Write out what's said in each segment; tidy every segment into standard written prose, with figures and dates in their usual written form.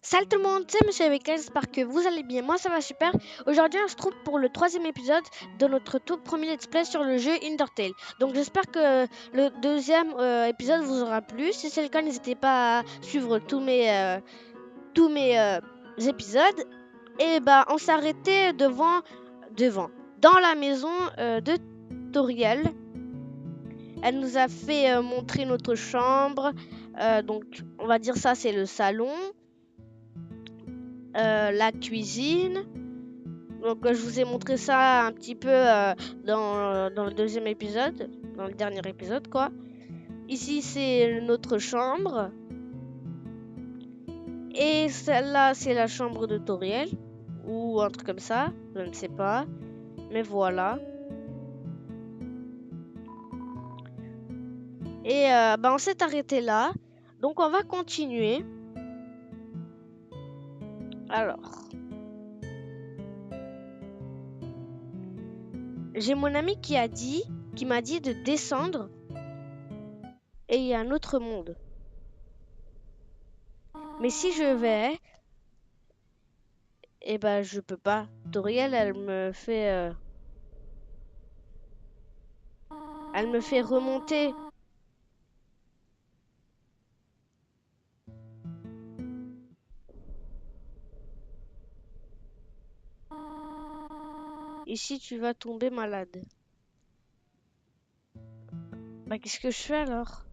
Salut tout le monde, c'est Monsieur Beckel, j'espère que vous allez bien, moi ça va super. Aujourd'hui on se trouve pour le troisième épisode de notre tout premier let's play sur le jeu Undertale. Donc j'espère que le deuxième épisode vous aura plu. Si c'est le cas, n'hésitez pas à suivre tous mes épisodes. Et bah on s'est arrêté devant, dans la maison de Toriel. Elle nous a fait montrer notre chambre, donc on va dire ça c'est le salon. La cuisine. Donc je vous ai montré ça un petit peu dans le deuxième épisode, dans le dernier épisode quoi. Ici c'est notre chambre. Et celle-là c'est la chambre de Toriel. Ou un truc comme ça, je ne sais pas. Mais voilà. Et bah, on s'est arrêté là. Donc on va continuer. Alors. J'ai mon ami qui m'a dit de descendre. Et il y a un autre monde. Mais si je vais, eh ben je peux pas. Toriel, elle me fait remonter. Ici, tu vas tomber malade. Bah qu'est-ce que je fais alors?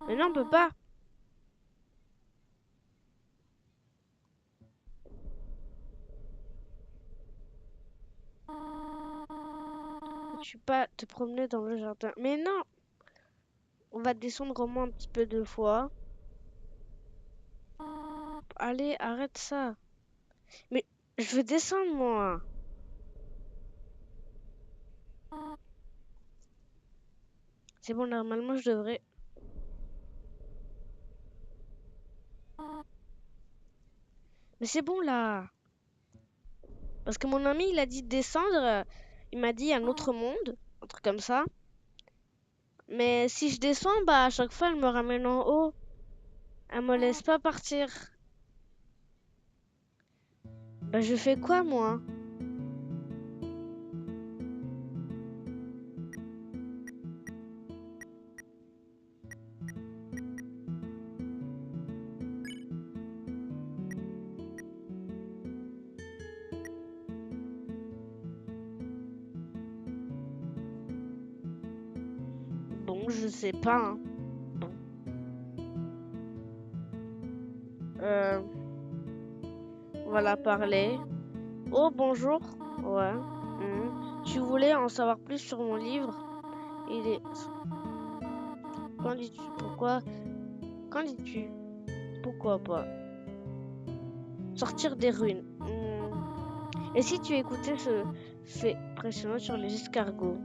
Mais non, on peut pas. Tu peux pas te promener dans le jardin. Mais non, on va descendre au moins un petit peu 2 fois. Allez, arrête ça. Mais je veux descendre moi. C'est bon, normalement je devrais. Mais c'est bon là. Parce que mon ami il a dit de descendre. Il m'a dit un autre monde, un truc comme ça. Mais si je descends, bah à chaque fois elle me ramène en haut. Elle me laisse pas partir. Bah je fais quoi moi? Bon, je sais pas. Hein. Bon. Euh, on va la parler. Oh, bonjour. Ouais. Tu voulais en savoir plus sur mon livre? Il est. Qu'en dis-tu? Pourquoi? Qu'en dis-tu? Pourquoi pas? Sortir des ruines. Et si tu écoutais ce fait précédent sur les escargots?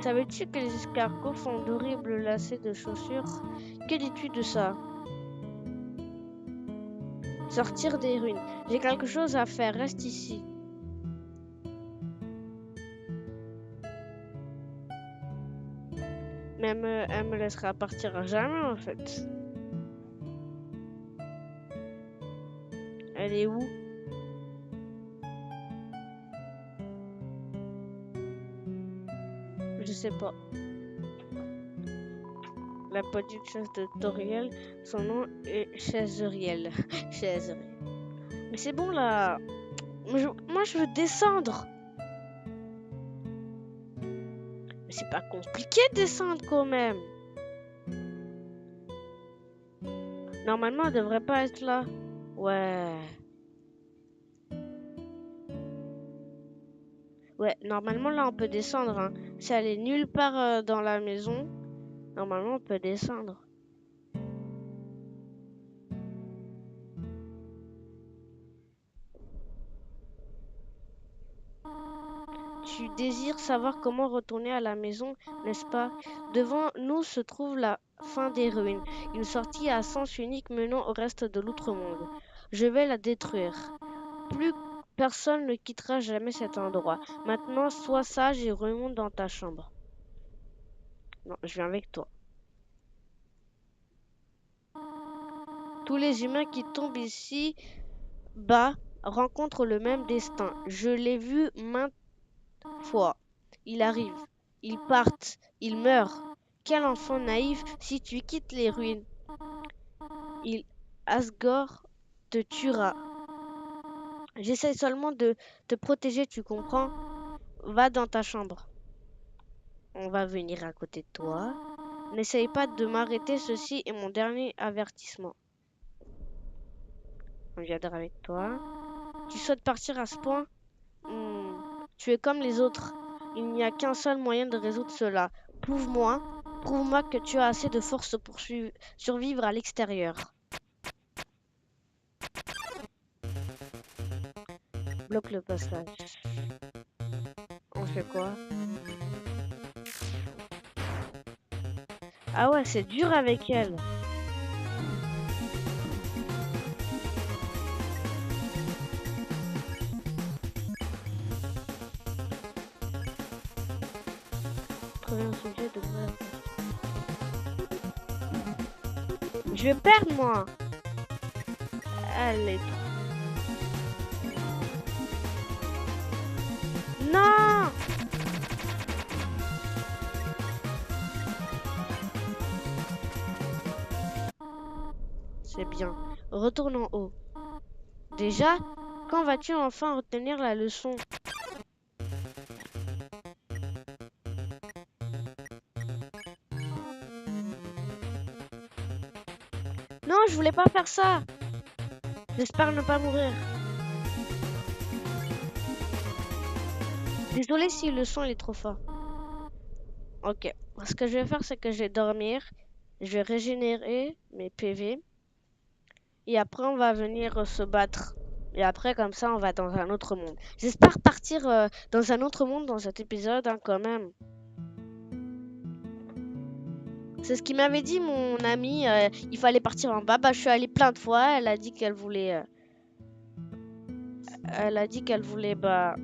Savais-tu que les escargots font d'horribles lacets de chaussures? Que dis-tu de ça? Sortir des ruines. J'ai quelque chose à faire, reste ici. Mais elle me laissera partir à jamais en fait. Elle est où? Je sais pas. La petite chaise de Toriel, son nom est Chazeriel. Chazeriel. Mais c'est bon là. Moi je veux descendre. Mais c'est pas compliqué de descendre quand même. Normalement elle devrait pas être là. Ouais. Ouais, normalement là on peut descendre. Hein. Si elle est nulle part dans la maison, normalement on peut descendre. Tu désires savoir comment retourner à la maison, n'est-ce pas? Devant nous se trouve la fin des ruines. Une sortie à sens unique menant au reste de l'outre-monde. Je vais la détruire. Plus personne ne quittera jamais cet endroit. Maintenant, sois sage et remonte dans ta chambre. Non, je viens avec toi. Tous les humains qui tombent ici bas rencontrent le même destin. Je l'ai vu maintes fois. Ils arrivent, ils partent, ils meurent. Quel enfant naïf si tu quittes les ruines. Asgore te tuera. J'essaie seulement de te protéger, tu comprends? Va dans ta chambre. On va venir à côté de toi. N'essaye pas de m'arrêter, ceci est mon dernier avertissement. On viendra avec toi. Tu souhaites partir à ce point? Tu es comme les autres. Il n'y a qu'un seul moyen de résoudre cela. Prouve-moi que tu as assez de force pour survivre à l'extérieur. Bloque le passage. On fait quoi? Ah ouais, c'est dur avec elle. Trouver un sujet de vrai. Je vais perdre, moi. Elle est trop... Non! C'est bien. Retourne en haut. Déjà, quand vas-tu enfin retenir la leçon? Non, je voulais pas faire ça. J'espère ne pas mourir. Désolé si le son est trop fort. Ok. Ce que je vais faire, c'est que je vais dormir. Je vais régénérer mes PV. Et après, on va venir se battre. Et après, comme ça, on va dans un autre monde. J'espère partir dans un autre monde dans cet épisode, hein, quand même. C'est ce qu'il m'avait dit, mon ami. Il fallait partir en bas. Bah, je suis allée plein de fois. Elle a dit qu'elle voulait... bah...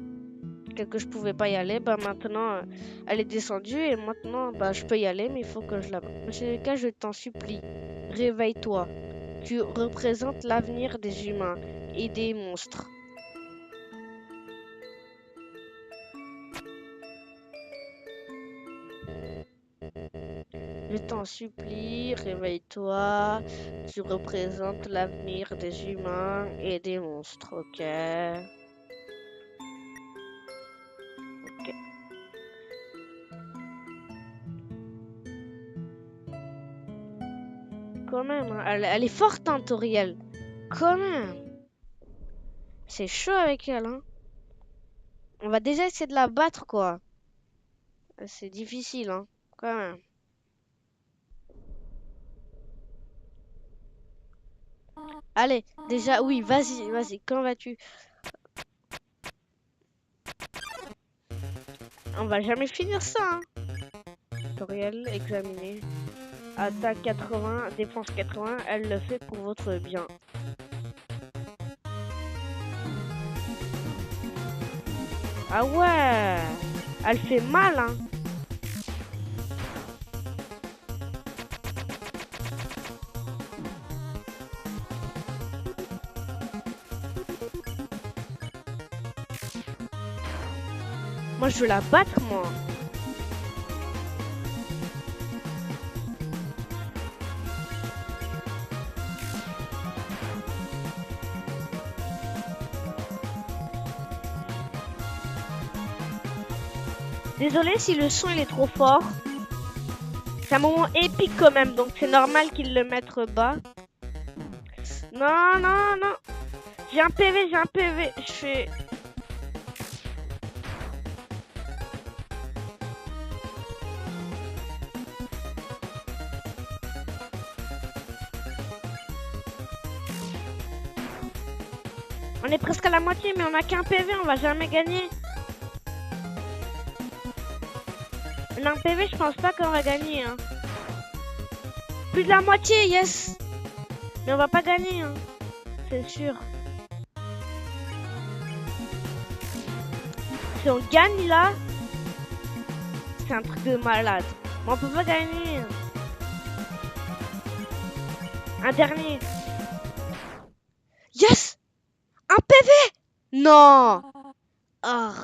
que je pouvais pas y aller. Bah, maintenant, elle est descendue. Et maintenant, bah, je peux y aller. Mais il faut que je la... Dans tous les cas, je t'en supplie. Réveille-toi. Tu représentes l'avenir des humains et des monstres. Je t'en supplie, réveille-toi. Tu représentes l'avenir des humains et des monstres, ok? Ok. Quand même, hein, elle est forte, hein, Toriel. Quand même. C'est chaud avec elle, hein. On va déjà essayer de la battre, quoi. C'est difficile, hein, quand même. Allez, déjà, oui, vas-y, quand vas-tu? On va jamais finir ça, hein. Tutoriel, examiner. Attaque 80, défense 80, elle le fait pour votre bien. Ah ouais, elle fait mal, hein. Moi, je veux la battre, moi. Désolé si le son il est trop fort. C'est un moment épique quand même, donc c'est normal qu'ils le mettent bas. Non, non, non. J'ai un PV. Je fais... On est presque à la moitié, mais on a qu'un PV, on va jamais gagner. On a un PV, je pense pas qu'on va gagner, hein. Plus de la moitié, yes. Mais on va pas gagner, hein. C'est sûr. Si on gagne là, c'est un truc de malade. Mais on peut pas gagner. Un dernier. Yes! Un PV! Non! Ah,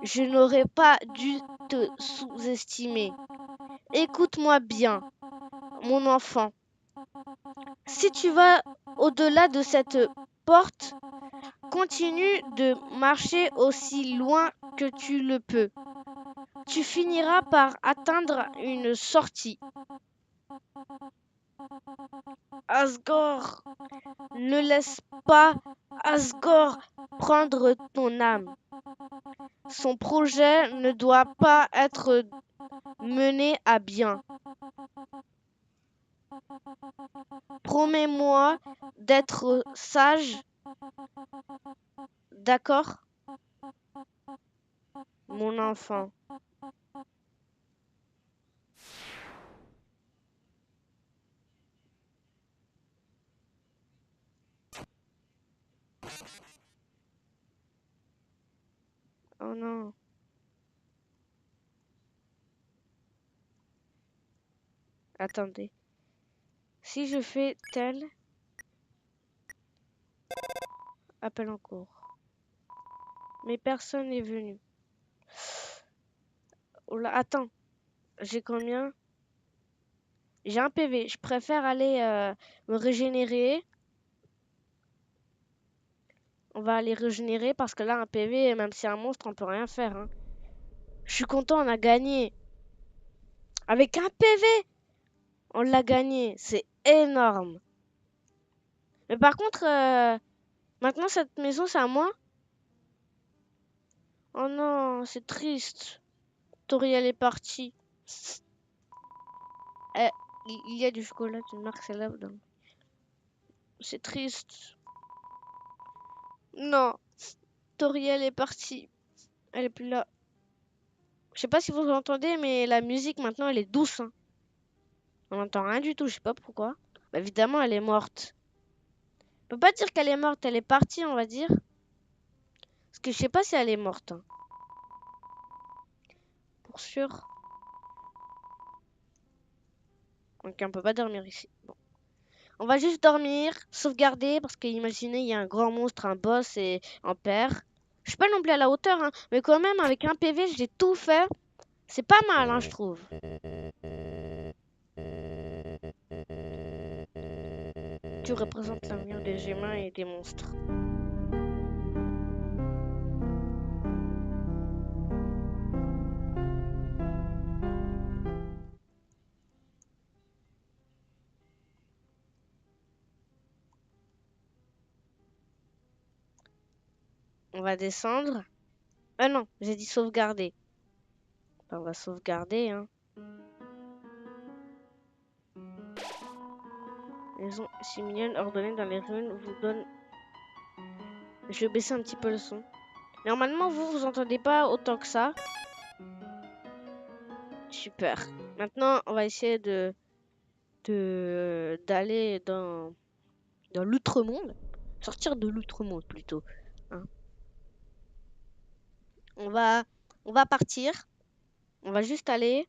je n'aurais pas dû te sous-estimer. Écoute-moi bien, mon enfant. Si tu vas au-delà de cette porte, continue de marcher aussi loin que tu le peux. Tu finiras par atteindre une sortie. Asgore, ne laisse pas Asgore prendre ton âme. Son projet ne doit pas être mené à bien. Promets-moi d'être sage, d'accord, mon enfant? Oh non. Attendez. Si je fais tel, appel en cours. Mais personne n'est venu. Oh là, attends. J'ai combien? J'ai un PV. Je préfère aller me régénérer. On va aller régénérer parce que là, un PV, même si c'est un monstre, on peut rien faire. Hein. Je suis content, on a gagné. Avec un PV, on l'a gagné. C'est énorme. Mais par contre, maintenant, cette maison, c'est à moi. Oh non, c'est triste. Toriel est parti. Il y a du chocolat d'une marque célèbre. C'est triste. Non, Toriel est partie. Elle est plus là. Je sais pas si vous entendez, mais la musique maintenant elle est douce. Hein. On n'entend rien du tout, je sais pas pourquoi. Bah, évidemment, elle est morte. On peut pas dire qu'elle est morte, elle est partie, on va dire. Parce que je sais pas si elle est morte. Hein. Pour sûr. Donc on peut pas dormir ici. Bon. On va juste dormir, sauvegarder, parce que imaginez, il y a un grand monstre, un boss et un père. Je suis pas non plus à la hauteur, hein, mais quand même, avec un PV, j'ai tout fait. C'est pas mal, hein, je trouve. Tu représentes l'avenir des humains et des monstres. On va descendre. Ah non, j'ai dit sauvegarder. Enfin, on va sauvegarder, hein. Maison si mignonne, ordonnée dans les ruines, vous donne... Je vais baisser un petit peu le son. Normalement, vous entendez pas autant que ça. Super. Maintenant, on va essayer d'aller dans l'outre-monde. Sortir de l'outre-monde, plutôt. Hein. On va partir. On va juste aller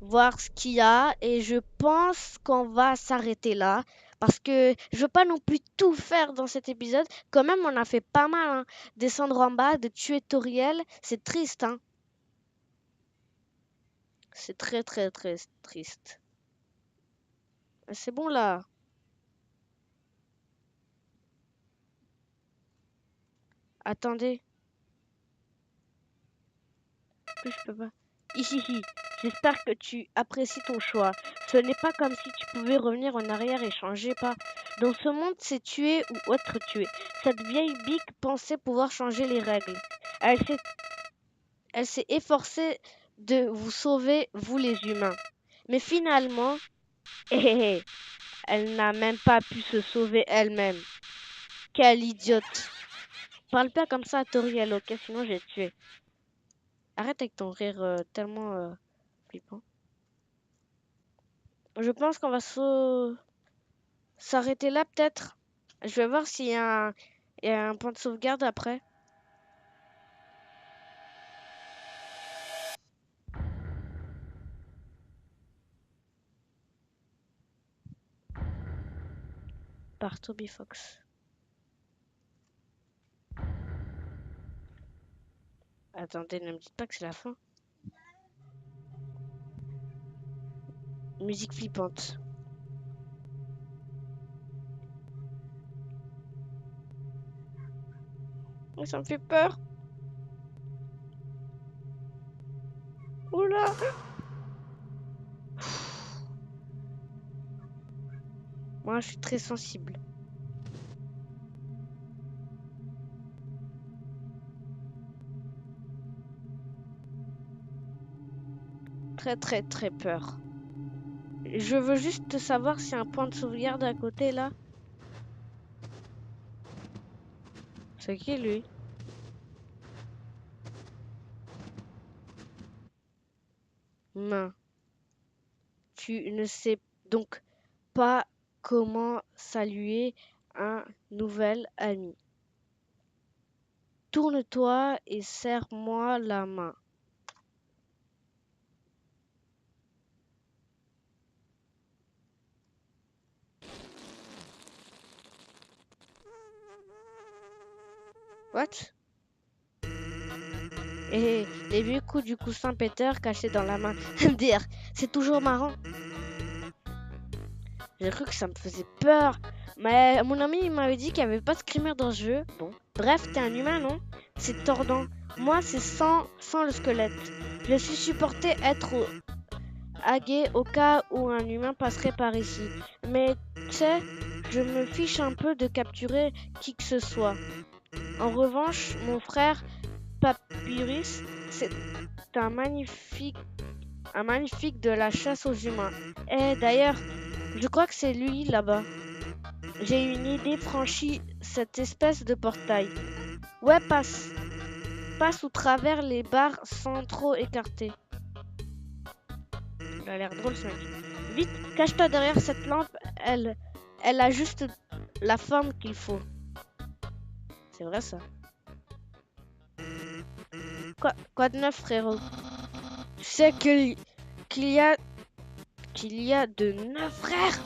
voir ce qu'il y a. Et je pense qu'on va s'arrêter là. Parce que je veux pas non plus tout faire dans cet épisode. Quand même, on a fait pas mal. Hein. Descendre en bas, de tuer Toriel. C'est triste, hein. C'est très, très, très triste. C'est bon, là. Attendez. Que je peux pas. Hihihi. J'espère que tu apprécies ton choix. Ce n'est pas comme si tu pouvais revenir en arrière et changer pas. Dans ce monde, c'est tuer ou être tué. Cette vieille bique pensait pouvoir changer les règles. Elle s'est Elle s'est efforcée de vous sauver, vous les humains. Mais finalement, elle n'a même pas pu se sauver elle-même. Quelle idiote. Parle pas comme ça à Toriel, ok? Sinon, j'ai tué. Arrête avec ton rire tellement flippant. Je pense qu'on va s'arrêter là peut-être. Je vais voir s'il y a il y a un point de sauvegarde après. Par Toby Fox. Attendez, ne me dites pas que c'est la fin. Musique flippante. Oh, ça me fait peur. Oula. Moi, je suis très sensible. Très très très peur. Je veux juste savoir s'il y a un point de sauvegarde à côté là. C'est qui lui? Main. Tu ne sais donc pas comment saluer un nouvel ami. Tourne-toi et serre-moi la main. What? Et les vieux coups du coussin Peter cachés dans la main. Dire, c'est toujours marrant. J'ai cru que ça me faisait peur. Mais mon ami il m'avait dit qu'il n'y avait pas de screamer dans ce jeu. Bon. Bref, t'es un humain, non? C'est tordant. Moi, c'est sans le squelette. Je suis supporté être hagué au cas où un humain passerait par ici. Mais tu sais, je me fiche un peu de capturer qui que ce soit. En revanche, mon frère Papyrus, c'est un magnifique de la chasse aux humains. Et d'ailleurs, je crois que c'est lui là-bas. J'ai une idée, franchis cette espèce de portail. Ouais, passe au travers les barres sans trop écarter. Il a l'air drôle ce mec. Vite, cache-toi derrière cette lampe, elle a juste la forme qu'il faut. C'est vrai ça. Quoi de neuf, frérot? Tu sais qu'il y a de 9 frères?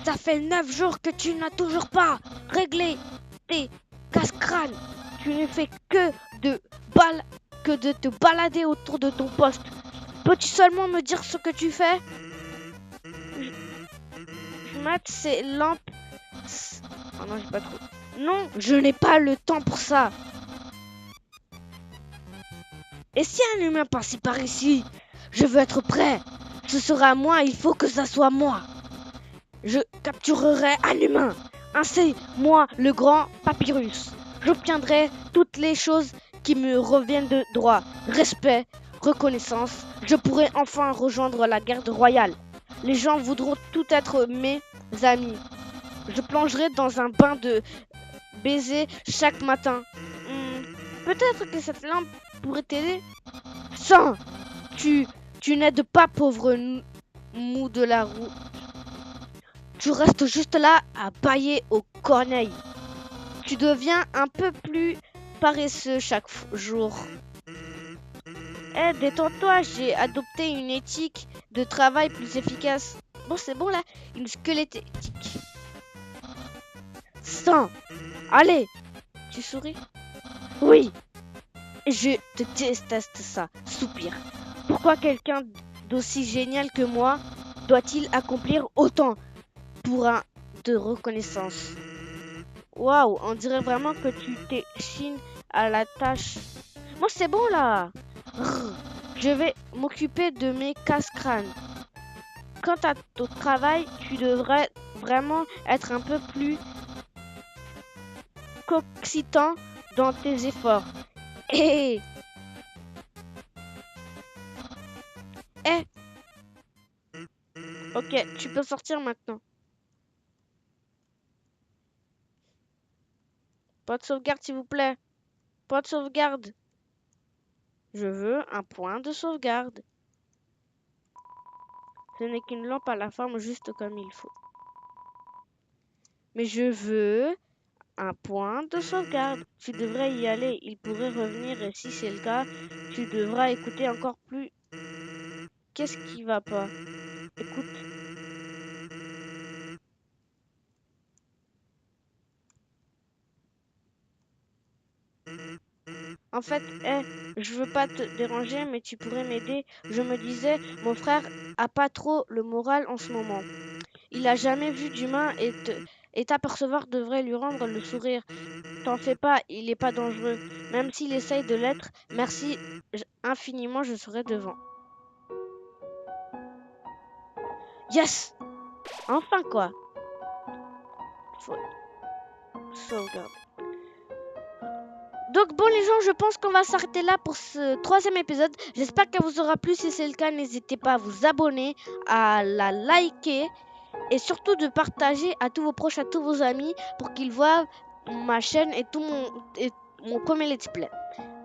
Ça fait 9 jours que tu n'as toujours pas réglé tes casse-crânes. Tu ne fais de que de te balader autour de ton poste. Peux-tu seulement me dire ce que tu fais? Je mate ces lampes. Oh non, j'ai pas trop. Non, je n'ai pas le temps pour ça. Et si un humain passait par ici? Je veux être prêt. Ce sera moi, il faut que ça soit moi. Je capturerai un humain. Ainsi, moi, le grand Papyrus. J'obtiendrai toutes les choses qui me reviennent de droit. Respect, reconnaissance. Je pourrai enfin rejoindre la garde royale. Les gens voudront tout être mes amis. Je plongerai dans un bain de baisers chaque matin. Peut-être que cette lampe pourrait t'aider. Sans, tu n'aides pas, pauvre mou de la roue. Tu restes juste là à bâiller aux corneilles. Tu deviens un peu plus paresseux chaque jour. Eh, détends-toi, j'ai adopté une éthique de travail plus efficace. Bon, c'est bon là, une squelette éthique. Sans. Allez, tu souris? Oui, je te déteste ça, soupir. Pourquoi quelqu'un d'aussi génial que moi doit-il accomplir autant pour un de reconnaissance? Waouh, on dirait vraiment que tu t'échines à la tâche. Bon, c'est bon là. Je vais m'occuper de mes casse-crânes. Quant à ton travail, tu devrais vraiment être un peu plus excitant dans tes efforts. Eh, eh, ok, tu peux sortir maintenant. Pas de sauvegarde, s'il vous plaît. Pas de sauvegarde. Je veux un point de sauvegarde. Ce n'est qu'une lampe à la forme juste comme il faut. Mais je veux un point de sauvegarde. Tu devrais y aller. Il pourrait revenir et si c'est le cas, tu devras écouter encore plus. Qu'est-ce qui va pas? Écoute. En fait, je veux pas te déranger, mais tu pourrais m'aider. Je me disais, mon frère a pas trop le moral en ce moment. Il a jamais vu d'humain et t'apercevoir devrait lui rendre le sourire. T'en fais pas, il est pas dangereux. Même s'il essaye de l'être, merci infiniment, je serai devant. Yes! Enfin quoi! Faut... Sauvegarde. Donc bon les gens, je pense qu'on va s'arrêter là pour ce 3e épisode. J'espère qu'elle vous aura plu. Si c'est le cas, n'hésitez pas à vous abonner, à la liker et surtout de partager à tous vos proches, à tous vos amis pour qu'ils voient ma chaîne et mon premier let's play.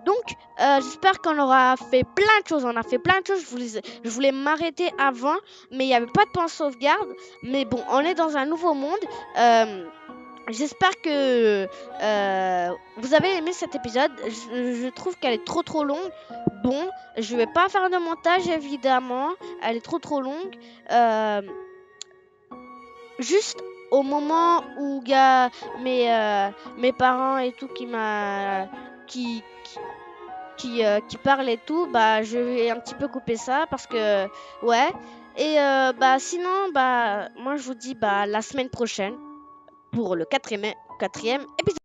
Donc j'espère qu'on aura fait plein de choses. On a fait plein de choses. Je voulais m'arrêter avant, mais il n'y avait pas de point de sauvegarde. Mais bon, on est dans un nouveau monde. J'espère que vous avez aimé cet épisode. Je trouve qu'elle est trop longue. Bon, je vais pas faire de montage évidemment. Elle est trop longue. Juste au moment où il y a mes parents et tout qui parlent et tout, bah je vais un petit peu couper ça parce que ouais. Et bah sinon bah moi je vous dis bah la semaine prochaine pour le quatrième épisode.